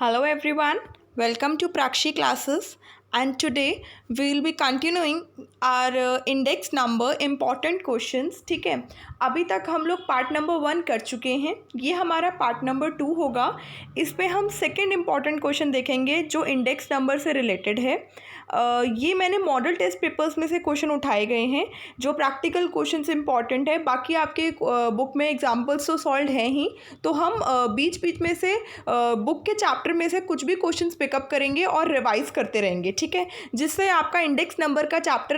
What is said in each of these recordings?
Hello everyone, welcome to Prakshi classes and today we will be continuing our index number important questions. ठीक है, अभी तक हम लोग पार्ट नंबर 1 कर चुके हैं, ये हमारा पार्ट नंबर 2 होगा. इस पे हम सेकंड इम्पॉर्टेंट क्वेश्चन देखेंगे जो इंडेक्स नंबर से रिलेटेड है. ये मैंने मॉडल टेस्ट पेपर्स में से क्वेश्चन उठाए गए हैं जो प्रैक्टिकल क्वेश्चंस इंपॉर्टेंट है. बाकी आपके बुक में एग्जांपल्स तो सॉल्व हैं ही, तो हम बीच बीच में से बुक के चैप्टर में से कुछ भी क्वेश्चंस पिकअप करेंगे और रिवाइज करते रहेंगे. ठीक है, जिससे आपका इंडेक्स नंबर का चैप्टर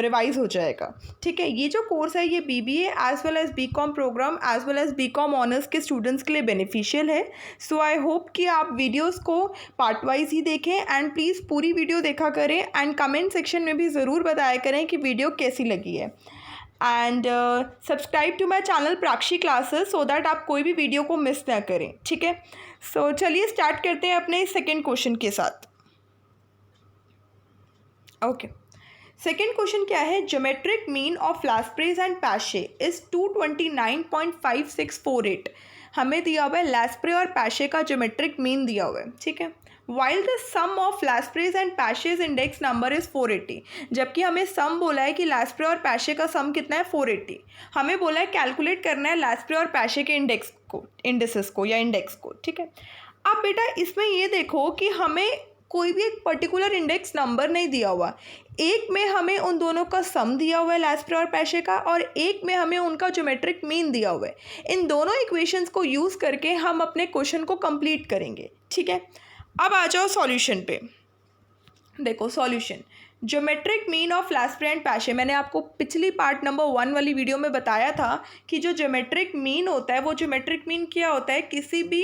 रिवाइज हो जाएगा. ठीक है, ये जो कोर्स है ये BBA as well as BCom programme as well as BCom honours के स्टूडेंट्स के लिए बेनिफिशियल है. सो आई होप कि आप वीडियोस को पार्ट वाइज ही देखें एंड प्लीज़ पूरी वीडियो देखा करें एंड कमेंट सेक्शन में भी ज़रूर बताया करें कि वीडियो कैसी लगी है. And subscribe to my channel Prakshi classes so that आप कोई भी वीडियो को मिस ना करें. ठीक है, सो चलिए स्टार्ट करते हैं अपने सेकेंड क्वेश्चन के साथ. ओके, सेकेंड क्वेश्चन क्या है? Geometric mean of Laspeyres and पैशे इज 229.5648. हमें दिया हुआ है लास्प्रे और पैशे का ज्योमेट्रिक मीन दिया हुआ है. ठीक है, while the sum of Laspeyres and Paasche's index number is 480. जबकि हमें सम बोला है कि लास्प्रे और पैशे का सम कितना है 480. हमें बोला है कैलकुलेट करना है लास्प्रे और पैशे के इंडेक्सेस को या इंडेक्स को. ठीक है, अब बेटा इसमें ये देखो कि हमें कोई भी एक पर्टिकुलर इंडेक्स नंबर नहीं दिया हुआ. एक में हमें उन दोनों का सम दिया हुआ है लास्प्रे और पैशे का, और एक में हमें उनका ज्योमेट्रिक मीन दिया हुआ है. इन दोनों इक्वेशंस को यूज़ करके हम अपने क्वेश्चन को कंप्लीट करेंगे. ठीक है, अब आ जाओ सॉल्यूशन पे. देखो solution, geometric mean of Laspeyres and Paasche. मैंने आपको पिछली पार्ट नंबर 1 वाली वीडियो में बताया था कि जो ज्योमेट्रिक मीन होता है वो ज्योमेट्रिक मीन क्या होता है? किसी भी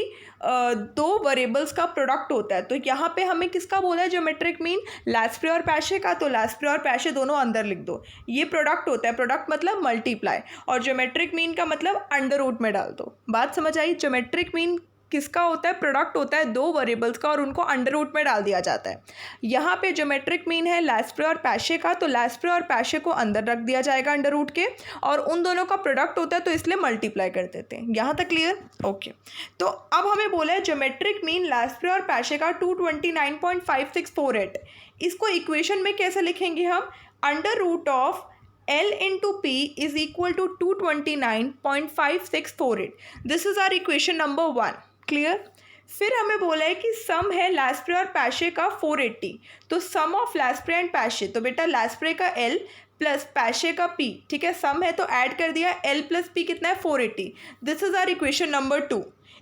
दो वेरिएबल्स का प्रोडक्ट होता है. तो यहाँ पे हमें किसका बोला है ज्योमेट्रिक मीन? लास्प्रे और पैशे का. तो लास्प्रे और पैशे दोनों अंदर लिख दो. ये प्रोडक्ट होता है, प्रोडक्ट मतलब मल्टीप्लाई, और ज्योमेट्रिक मीन का मतलब अंडर रूट में डाल दो. बात समझ आई? ज्योमेट्रिक मीन किसका होता है? प्रोडक्ट होता है दो वेरिएबल्स का और उनको अंडर रूट में डाल दिया जाता है. यहाँ पे ज्योमेट्रिक मीन है लास्प्रे और पैशे का, तो लास्प्रे और पैशे को अंदर रख दिया जाएगा अंडर रूट के, और उन दोनों का प्रोडक्ट होता है तो इसलिए मल्टीप्लाई कर देते हैं. यहाँ तक क्लियर? ओके, तो अब हमें बोला है ज्योमेट्रिक मीन लास्प्रे और पैशे का 229.5648. इसको इक्वेशन में कैसे लिखेंगे हम? Under root of L into P is equal to 229.5648. This is our equation number 1. Clear? फिर हमें बोला है कि सम है लास्प्रे और पैशे का 480. तो सम ऑफ लास्प्रे एंड पैशे, तो बेटा लास्प्रे का L प्लस पैशे का P. ठीक है, सम है तो ऐड कर दिया. L प्लस P कितना है? 480. This is our equation number 2.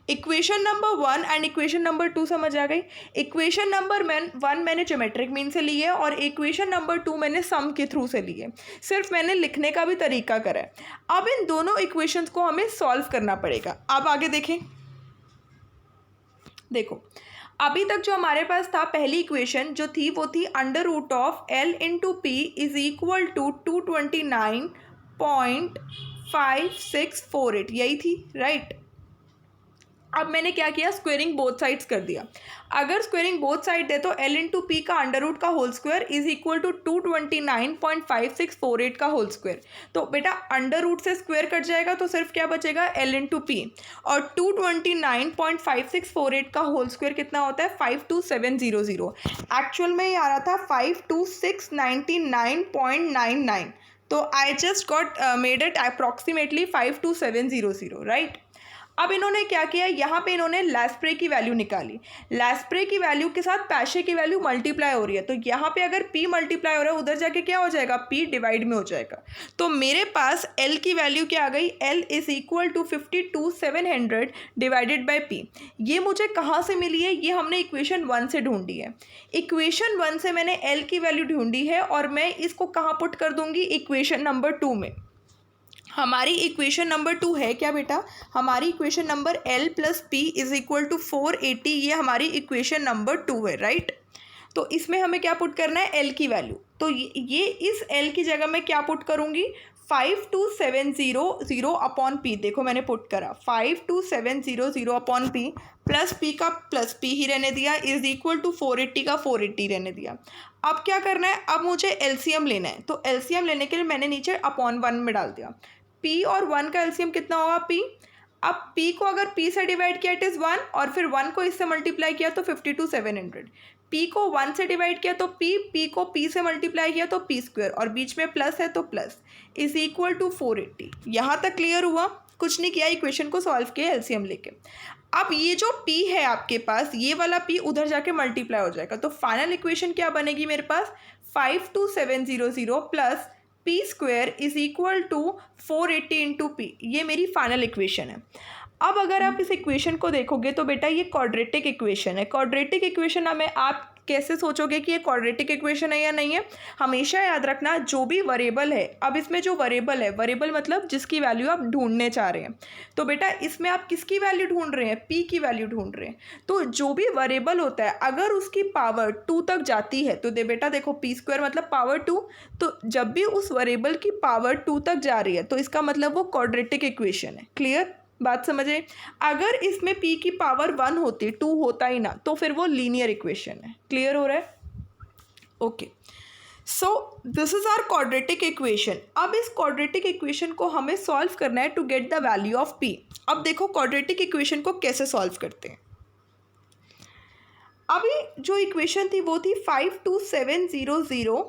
Equation number 1 and equation number 2 समझ आ गई. इक्वेशन नंबर 1 मैंने ज्योमेट्रिक मीन से ली है और इक्वेशन नंबर 2 मैंने सम के थ्रू से ली है. सिर्फ मैंने लिखने का भी तरीका करा है. अब इन दोनों इक्वेशंस को हमें सॉल्व करना पड़ेगा. अब आगे देखें. देखो अभी तक जो हमारे पास था पहली इक्वेशन जो थी वो थी under root of L into P is equal to 229.5648. यही थी, राइट? अब मैंने क्या किया? स्क्वेयरिंग बोथ साइड्स कर दिया. अगर स्क्वेयरिंग बोथ साइड है तो L इंटू पी का अंडर रूट का whole square is equal to 229.5648 का होल स्क्वायर. तो बेटा अंडर रूट से स्क्वायर कट जाएगा तो सिर्फ क्या बचेगा? L इंटू पी, और 229.5648 का होल स्क्वायर कितना होता है? 52700. एक्चुअल में ये आ रहा था 52699.99. तो I just got made it approximately 52700, right? अब इन्होंने क्या किया? यहाँ पे इन्होंने लास्प्रे की वैल्यू निकाली. लास्प्रे की वैल्यू के साथ पैशे की वैल्यू मल्टीप्लाई हो रही है, तो यहाँ पे अगर P मल्टीप्लाई हो रहा है उधर जाके क्या हो जाएगा? P डिवाइड में हो जाएगा. तो मेरे पास L की वैल्यू क्या आ गई? L is equal to 52,700 divided by P. ये मुझे कहाँ से मिली है? ये हमने इक्वेशन 1 से ढूंढी है. इक्वेशन 1 से मैंने L की वैल्यू ढूंढी है और मैं इसको कहाँ पुट कर दूंगी? इक्वेशन नंबर 2 में. हमारी इक्वेशन नंबर 2 है क्या बेटा? हमारी equation number L plus P is equal to 480. ये हमारी इक्वेशन नंबर 2 है, राइट? तो इसमें हमें क्या पुट करना है? L की वैल्यू. तो ये इस L की जगह मैं क्या पुट करूँगी? 52,700 अपॉन P. देखो मैंने पुट करा 52,700 अपॉन P प्लस P का प्लस P ही रहने दिया इज इक्वल टू 480 का 480 रहने दिया. अब क्या करना है? अब मुझे एलसीएम लेना है. तो एलसीएम लेने के लिए मैंने नीचे अपॉन 1 में डाल दिया. P और 1 का एलसीएम कितना होगा? P अब p को अगर p से डिवाइड किया इट इज़ 1 और फिर 1 को इससे मल्टीप्लाई किया तो 52,700। p को 1 से डिवाइड किया तो p को p से मल्टीप्लाई किया तो p स्क्वायर और बीच में प्लस है तो प्लस इज इक्वल टू 480। यहाँ तक क्लियर हुआ? कुछ नहीं किया, इक्वेशन को सॉल्व किया एलसीएम लेके। अब ये जो p है आपके पास, ये वाला p उधर जाके मल्टीप्लाई हो जाएगा, तो फाइनल इक्वेशन क्या बनेगी मेरे पास? 52700 plus P square is equal to 480 into P. ये मेरी फाइनल इक्वेशन है। अब अगर आप इस इक्वेशन को देखोगे तो बेटा ये क्वाड्रेटिक इक्वेशन है। क्वाड्रेटिक इक्वेशन में आप कैसे सोचोगे कि ये क्वाड्रेटिक इक्वेशन है या नहीं है? हमेशा याद रखना जो भी वेरिएबल है, अब इसमें जो वेरिएबल है, वेरिएबल मतलब जिसकी वैल्यू आप ढूंढने चाह रहे हैं, तो बेटा इसमें आप किसकी वैल्यू ढूंढ रहे हैं? p की वैल्यू ढूंढ रहे हैं। तो जो भी वेरिएबल होता है अगर उसकी पावर 2 तक जाती है तो बेटा देखो p स्क्वायर मतलब पावर 2, तो जब भी उस वेरिएबल की पावर 2 तक जा रही है तो इसका मतलब वो क्वाड्रेटिक इक्वेशन है। क्लियर? बात समझे? अगर इसमें p की पावर 1 होती, 2 होता ही ना, तो फिर वो लीनियर इक्वेशन है। क्लियर हो रहा है? Okay, so this is our quadratic equation. अब इस क्वाड्रेटिक इक्वेशन को हमें सॉल्व करना है to get the value of p। अब देखो क्वाड्रेटिक इक्वेशन को कैसे सॉल्व करते हैं। अभी जो इक्वेशन थी वो थी 52700,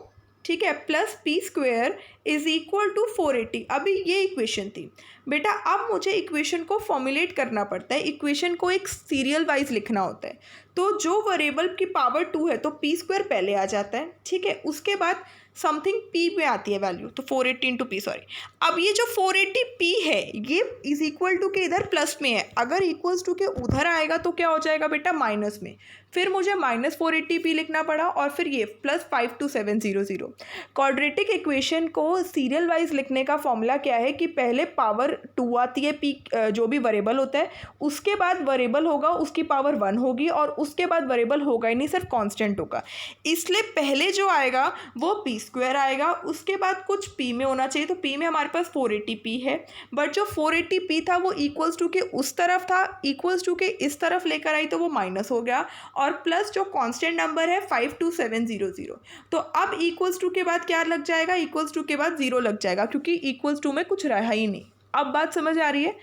ठीक है, plus P square is equal to 480। अभी ये इक्वेशन थी बेटा। अब मुझे इक्वेशन को फॉर्मुलेट करना पड़ता है, इक्वेशन को एक सीरियल वाइज लिखना होता है। तो जो वेरिएबल की पावर 2 है तो पी स्क्वायर पहले आ जाता है, ठीक है, उसके बाद समथिंग p में आती है वैल्यू, तो 480 इंटू पी, सॉरी। अब ये जो 480p है ये इज इक्वल टू के इधर प्लस में है, अगर इक्वल्स टू के उधर आएगा तो क्या हो जाएगा बेटा? माइनस में। फिर मुझे माइनस 480p लिखना पड़ा और फिर ये प्लस 52700। क्वाड्रेटिक इक्वेशन को सीरियल वाइज लिखने का फॉर्मूला क्या है कि पहले पावर 2 आती है p, जो भी वेरिएबल होता है, उसके बाद वेरिएबल होगा उसकी पावर 1 होगी और उसके बाद वेरिएबल होगा ही नहीं, सिर्फ कांस्टेंट होगा। इसलिए पहले जो आएगा वो p स्क्वायर आएगा, उसके बाद कुछ p में होना चाहिए, तो p में हमारे पास 480p है, बट जो 480p था वो इक्वल्स टू के उस तरफ था, इक्वल्स टू के इस तरफ लेकर आई तो वो माइनस हो गया, और प्लस जो कांस्टेंट नंबर है 52700। तो अब इक्वल्स टू के बाद क्या लग जाएगा? इक्वल्स टू के बाद 0 लग जाएगा, क्योंकि इक्वल्स टू में कुछ रहा ही नहीं। अब बात समझ आ रही है?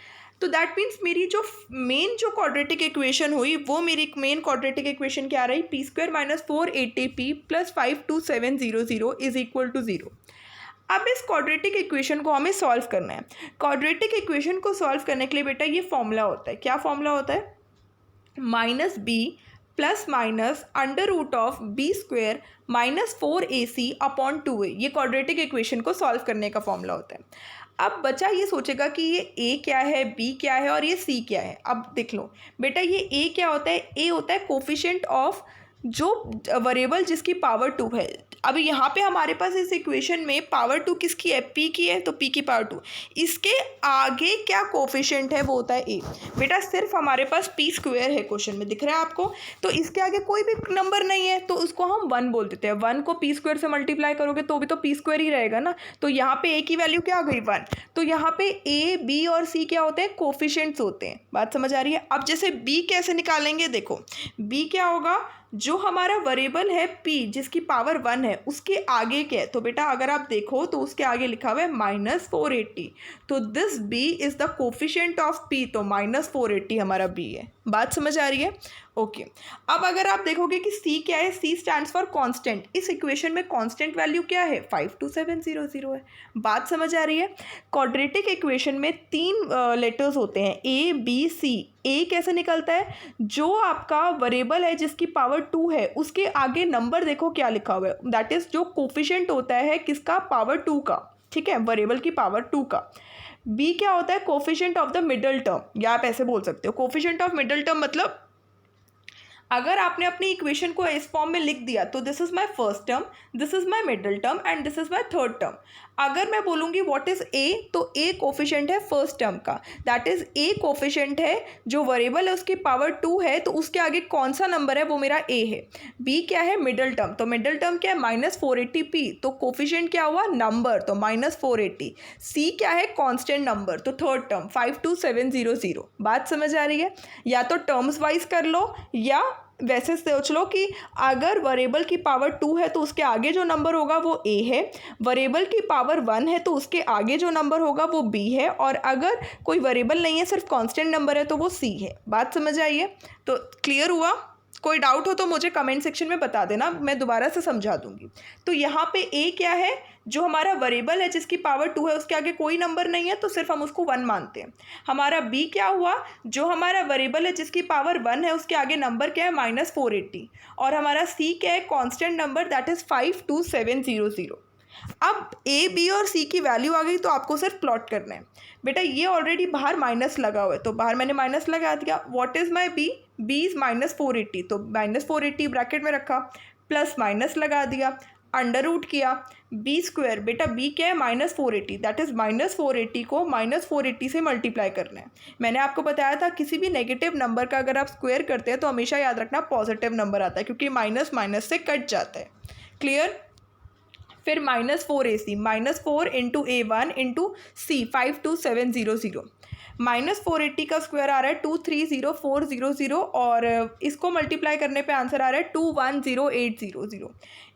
तो दैट मीन्स मेरी जो मेन जो क्वाड्रेटिक इक्वेशन हुई वो मेरी मेन क्वाड्रेटिक इक्वेशन क्या रही? P square minus 480p plus 52700 is equal to 0। अब इस क्वाड्रेटिक इक्वेशन को हमें सॉल्व करना है। क्वाड्रेटिक इक्वेशन को सॉल्व करने के लिए बेटा ये फॉर्मूला होता है। क्या फॉर्मूला होता है? Minus b plus minus under root of B square minus 4ac upon 2a। ये क्वाड्रेटिक इक्वेशन को सॉल्व करने का फॉर्मूला होता है। अब बच्चा ये सोचेगा कि ये a क्या है, b क्या है और ये c क्या है। अब देख लो बेटा, ये a क्या होता है? a होता है कोफिशिएंट ऑफ जो वेरिएबल जिसकी पावर 2 है। अभी यहाँ पे हमारे पास इस इक्वेशन में पावर 2 किसकी है? p की है, तो p की पावर 2। इसके आगे क्या कोफिशिएंट है? वो होता है a। बेटा सिर्फ हमारे पास p स्क्वायर है, क्वेश्चन में दिख रहा है आपको, तो इसके आगे कोई भी नंबर नहीं है, तो उसको हम 1 बोल देते हैं। 1 को p स्क्वायर से मल्टीप्लाई करोगे तो भी तो p स्क्वायर ही रहेगा ना। तो यहाँ पे a की वैल्यू क्या आ गई? 1। तो यहाँ पे a, b और c क्या होते हैं? कोफिशिएंट्स होते हैं। बात समझ आ रही है? अब जैसे b कैसे निकालेंगे, देखो b क्या होगा? जो हमारा वेरिएबल है p जिसकी पावर 1 है उसके आगे क्या है? तो बेटा अगर आप देखो तो उसके आगे लिखा हुआ है माइनस 480, तो this b is the coefficient of p, तो माइनस 480 हमारा b है। बात समझ आ रही है? ओके। अब अगर आप देखोगे कि c क्या है? c stands for constant. इस इक्वेशन में कांस्टेंट वैल्यू क्या है? 52700 है। बात समझ आ रही है? क्वाड्रेटिक इक्वेशन में 3 लेटर्स होते हैं a, b, c। a कैसे निकलता है? जो आपका वेरिएबल है जिसकी पावर 2 है उसके आगे नंबर देखो क्या लिखा हुआ है, दैट इज जो कोफिशिएंट होता है किसका? पावर 2 का, ठीक है, वेरिएबल की पावर 2 का। b क्या होता है? Coefficient of the middle term, या आप ऐसे बोल सकते हो कोफिशिएंट ऑफ मिडल टर्म, मतलब अगर आपने अपनी इक्वेशन को इस फॉर्म में लिख दिया तो this is my first term, this is my middle term and this is my third term. अगर मैं बोलूँगी व्हाट इज a, तो a कोफिशिएंट है फर्स्ट टर्म का, दैट इज a कोफिशिएंट है जो वेरिएबल है उसकी पावर 2 है, तो उसके आगे कौन सा नंबर है? वो मेरा a है। b क्या है? मिडिल टर्म, तो मिडिल टर्म क्या है? माइनस 480p, तो कोफिशिएंट क्या हुआ? नंबर, तो माइनस 480। c क्या है? कांस्टेंट नंबर, तो थर्ड टर्म 52700। बात समझ आ रही है? या तो टर्म्स वाइज कर लो या वैसे सोच लो कि अगर वेरिएबल की पावर 2 है तो उसके आगे जो नंबर होगा वो a है, वेरिएबल की पावर 1 है तो उसके आगे जो नंबर होगा वो b है, और अगर कोई वेरिएबल नहीं है सिर्फ कांस्टेंट नंबर है तो वो c है। बात समझ आई है? तो क्लियर हुआ? कोई डाउट हो तो मुझे कमेंट सेक्शन में बता देना, मैं दोबारा से समझा दूंगी। तो यहाँ पे a क्या है, जो हमारा वेरिएबल है जिसकी पावर 2 है उसके आगे कोई नंबर नहीं है तो सिर्फ हम उसको 1 मानते हैं। हमारा b क्या हुआ, जो हमारा वेरिएबल है जिसकी पावर 1 है उसके आगे नंबर क्या है -480, और हमारा c क्या है, कांस्टेंट नंबर, दैट इज़ 52700। अब ए बी और सी की वैल्यू आ गई तो आपको सिर्फ प्लॉट करना है। बेटा ये ऑलरेडी बाहर माइनस लगा हुआ है तो बाहर मैंने माइनस लगा दिया। What is my B, B is -480, तो -480 ब्रैकेट में रखा, प्लस माइनस लगा दिया, अंडर रूट किया, बी स्क्वायर, बेटा बी क्या है -480, दैट इज़ -480 को -480 से मल्टीप्लाई करना है। मैंने आपको बताया था किसी भी नेगेटिव नंबर का अगर आप स्क्वायर करते हैं तो हमेशा याद रखना पॉजिटिव नंबर आता है, क्योंकि माइनस माइनस से कट जाता है। क्लियर? फिर -4ac, -4 into a1 into c 52700, -480 का स्क्वायर आ रहा है 230400, और इसको मल्टीप्लाई करने पे आंसर आ रहा है 210800।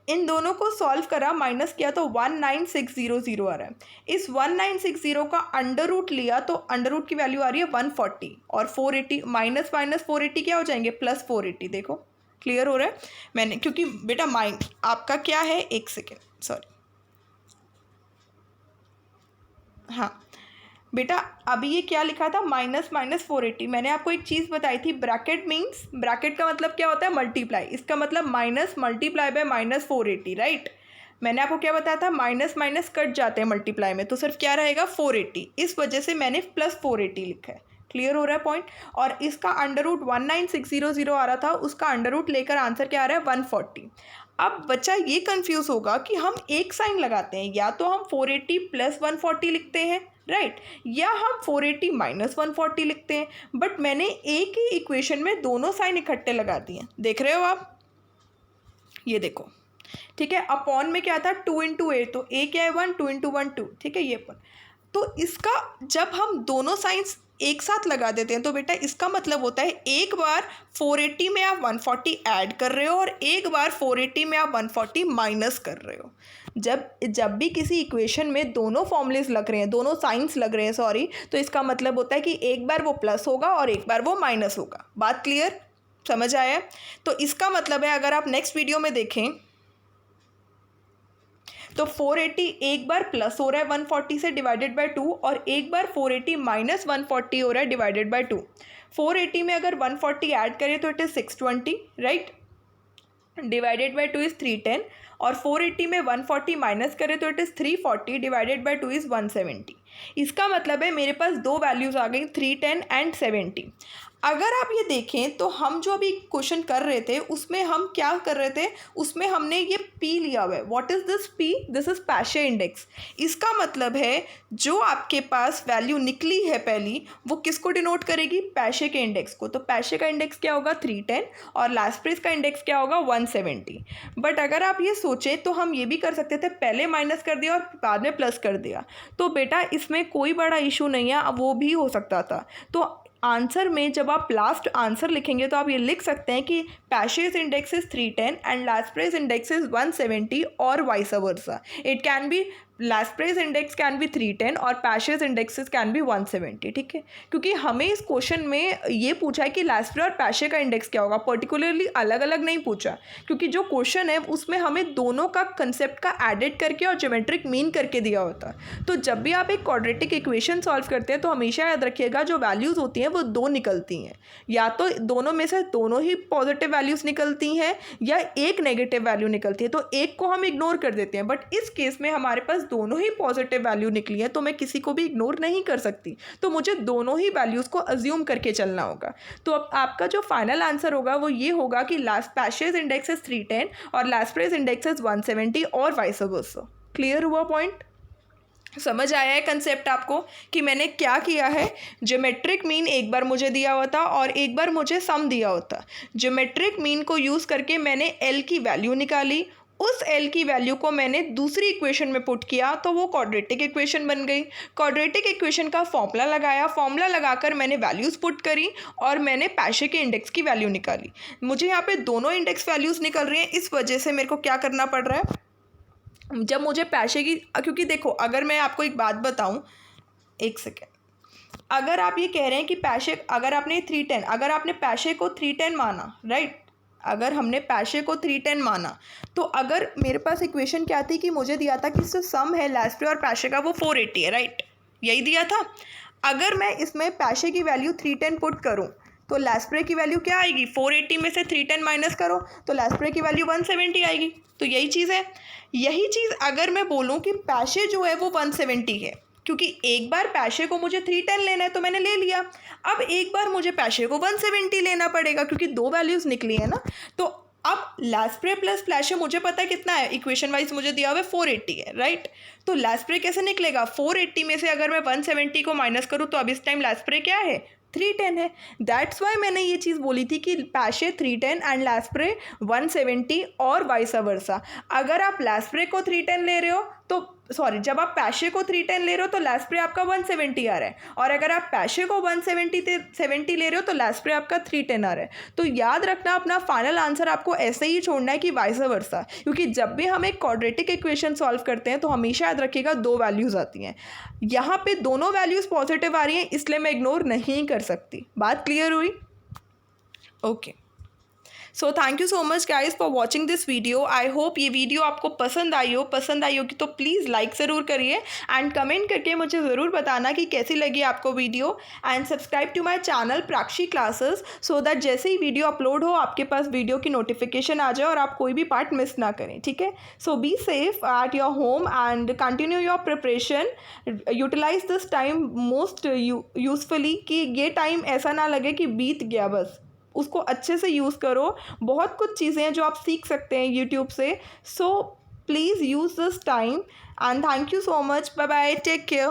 इन दोनों को सॉल्व करा, माइनस किया तो 19600 आ रहा है। इस 1960 का अंडर रूट लिया तो अंडर रूट की वैल्यू आ रही है 140, और 480 माइनस 480 क्या हो जाएंगे, +480। देखो क्लियर हो रहा है? मैंने क्योंकि बेटा माइंड आपका क्या है, एक सेकेंड, सॉरी, हाँ बेटा अभी ये क्या लिखा था, -480। मैंने आपको एक चीज़ बताई थी, ब्रैकेट मीन्स, ब्रैकेट का मतलब क्या होता है, मल्टीप्लाई। इसका मतलब माइनस मल्टीप्लाई बाय -480, राइट? मैंने आपको क्या बताया था, माइनस माइनस कट जाते हैं मल्टीप्लाई में, तो सिर्फ क्या रहेगा 480, इस वजह से मैंने +480 लिखा है। क्लियर हो रहा है पॉइंट? और इसका अंडर रूट 19600 आ रहा था, उसका अंडर रूट लेकर आंसर क्या आ रहा है 140। अब बच्चा ये कंफ्यूज होगा कि हम एक साइन लगाते हैं, या तो हम 480 + 140 लिखते हैं, राइट, या हम 480 - 140 लिखते हैं, बट मैंने एक ही इक्वेशन में दोनों साइन इकट्ठे लगा दिए। देख रहे हो आप? ये देखो, ठीक है, अपॉन में क्या था 2 × a, तो a क्या है 1, 2 × 1 2, ठीक है, ये अपन। तो इसका जब हम दोनों साइंस एक साथ लगा देते हैं तो बेटा इसका मतलब होता है एक बार 480 में आप 140 ऐड कर रहे हो और एक बार 480 में आप 140 माइनस कर रहे हो। जब भी किसी इक्वेशन में दोनों फॉर्मूलेस लग रहे हैं, दोनों साइंस लग रहे हैं, सॉरी, तो इसका मतलब होता है कि एक बार वो प्लस होगा और एक बार वो माइनस होगा। बात क्लियर? समझ आया? तो इसका मतलब है अगर आप नेक्स्ट वीडियो में देखें तो 480 एक बार प्लस हो रहा है 140 से डिवाइडेड बाय 2, और एक बार 480 - 140 हो रहा है डिवाइडेड बाय 2। 480 में अगर 140 ऐड करें तो it is 620, right, divided by 2 is 310, और 480 में 140 माइनस करें तो it is 340, divided by 2 is 170। इसका मतलब है मेरे पास दो वैल्यूज़ आ गई, 310 एंड 70। अगर आप ये देखें तो हम जो अभी क्वेश्चन कर रहे थे उसमें हम क्या कर रहे थे, उसमें हमने ये P लिया हुआ है। What is this P? This is पैशे इंडेक्स। इसका मतलब है जो आपके पास वैल्यू निकली है पहली, वो किसको डिनोट करेगी? पैशे के इंडेक्स को। तो पैशे का इंडेक्स क्या होगा 310, और लास्प्रिस का इंडेक्स क्या होगा 170। बट अगर आप ये सोचें तो हम ये भी कर सकते थे, पहले माइनस कर दिया और बाद में प्लस कर दिया, तो बेटा इसमें कोई बड़ा इशू नहीं है, वो भी हो सकता था। तो आंसर में जब आप लास्ट आंसर लिखेंगे तो आप ये लिख सकते हैं कि Paasche's index is 310 and Laspeyres index is 170, और vice versa. It can be Laspeyres index can be 310 और पैशेस इंडेक्सेस कैन बी 170, ठीक है, क्योंकि हमें इस क्वेश्चन में ये पूछा है कि लास्प्रे और पैशे का इंडेक्स क्या होगा, पर्टिकुलरली अलग अलग नहीं पूछा, क्योंकि जो क्वेश्चन है उसमें हमें दोनों का कंसेप्ट का एडिट करके और ज्योमेट्रिक मीन करके दिया होता है। तो जब भी आप एक क्वाड्रेटिक इक्वेशन सॉल्व करते हैं तो हमेशा याद रखिएगा जो वैल्यूज़ होती हैं वो दो निकलती हैं, या तो दोनों में से दोनों ही पॉजिटिव वैल्यूज़ निकलती हैं या एक नेगेटिव वैल्यू निकलती है, तो एक को हम इग्नोर कर देते हैं। बट इस केस में हमारे पास दोनों ही पॉजिटिव वैल्यू निकली है तो मैं किसी को भी इग्नोर नहीं कर सकती, तो मुझे दोनों ही वैल्यूज़ को अज्यूम करके चलना होगा। तो अब आपका जो फाइनल आंसर होगा वो ये होगा कि लास्ट पैशेस इंडेक्स इज 310 और लास्प्रेस इंडेक्स इज 170 और वाइस वर्सा। क्लियर हुआ पॉइंट? समझ आया है कंसेप्ट आपको कि मैंने क्या किया है? ज्योमेट्रिक मीन एक बार मुझे दिया हुआ था और एक बार मुझे सम दिया होता। ज्योमेट्रिक मीन को यूज़ करके मैंने एल की वैल्यू निकाली, उस एल की वैल्यू को मैंने दूसरी इक्वेशन में पुट किया तो वो क्वाड्रेटिक इक्वेशन बन गई। क्वाड्रेटिक इक्वेशन का फॉर्मूला लगाया, फॉर्मूला लगाकर मैंने वैल्यूज़ पुट करी और मैंने पैशे के इंडेक्स की वैल्यू निकाली। मुझे यहाँ पे दोनों इंडेक्स वैल्यूज़ निकल रही हैं, इस वजह से मेरे को क्या करना पड़ रहा है, जब मुझे पैशे की, क्योंकि देखो अगर मैं आपको एक बात बताऊँ, एक सेकेंड, अगर आप ये कह रहे हैं कि पैशे, अगर आपने 310, अगर आपने पैशे को 310 माना, राइट, अगर हमने पैशे को 310 माना तो अगर मेरे पास इक्वेशन क्या थी कि मुझे दिया था कि जो सम है लास्प्रे और पैशे का वो 480 है, राइट, यही दिया था। अगर मैं इसमें पैशे की वैल्यू 310 पुट करूं तो लास्प्रे की वैल्यू क्या आएगी, 480 में से 310 माइनस करो तो लास्प्रे की वैल्यू 170 आएगी। तो यही चीज़ है। यही चीज़ अगर मैं बोलूँ कि पैशे जो है वो 170 है, क्योंकि एक बार पैशे को मुझे 310 लेना है तो मैंने ले लिया, अब एक बार मुझे पैशे को 170 लेना पड़ेगा क्योंकि दो वैल्यूज़ निकली है ना। तो अब लास्प्रे प्लस पैशे मुझे पता है कितना है, इक्वेशन वाइज मुझे दिया हुआ है 480 है, राइट। तो लास्प्रे कैसे निकलेगा, 480 में से अगर मैं 170 को माइनस करूँ तो अब इस टाइम लास्प्रे क्या है, 310 है। दैट्स वाई मैंने ये चीज़ बोली थी कि पैशे 310 एंड लास्प्रे 170 और वाइस वर्सा। अगर आप लास्प्रे को 310 ले रहे हो तो सॉरी, जब आप पैशे को 310 ले रहे हो तो लास्प्रे आपका 170 आ रहा है, और अगर आप पैशे को 170 ले रहे हो तो लास्प्रे आपका 310 आ रहा है। तो याद रखना अपना फाइनल आंसर आपको ऐसे ही छोड़ना है कि वाइस वर्सा, क्योंकि जब भी हम एक क्वाड्रेटिक इक्वेशन सॉल्व करते हैं तो हमेशा याद रखिएगा दो वैल्यूज़ आती हैं। यहाँ पे दोनों वैल्यूज़ पॉजिटिव आ रही हैं, इसलिए मैं इग्नोर नहीं कर सकती। बात क्लियर हुई? Okay, so thank you so much guys for watching this video. I hope ये वीडियो आपको पसंद आई होगी तो प्लीज़ लाइक ज़रूर करिए एंड कमेंट करके मुझे ज़रूर बताना कि कैसी लगी आपको video, and subscribe to my channel Prakshi classes so that जैसे ही वीडियो अपलोड हो आपके पास वीडियो की नोटिफिकेशन आ जाए और आप कोई भी पार्ट मिस ना करें, ठीक है। So be safe at your home and continue your preparation, utilise this time most usefully, कि ये टाइम ऐसा ना लगे कि बीत गया, बस उसको अच्छे से यूज़ करो। बहुत कुछ चीज़ें हैं जो आप सीख सकते हैं यूट्यूब से, so please use this time and thank you so much. Bye bye, take care.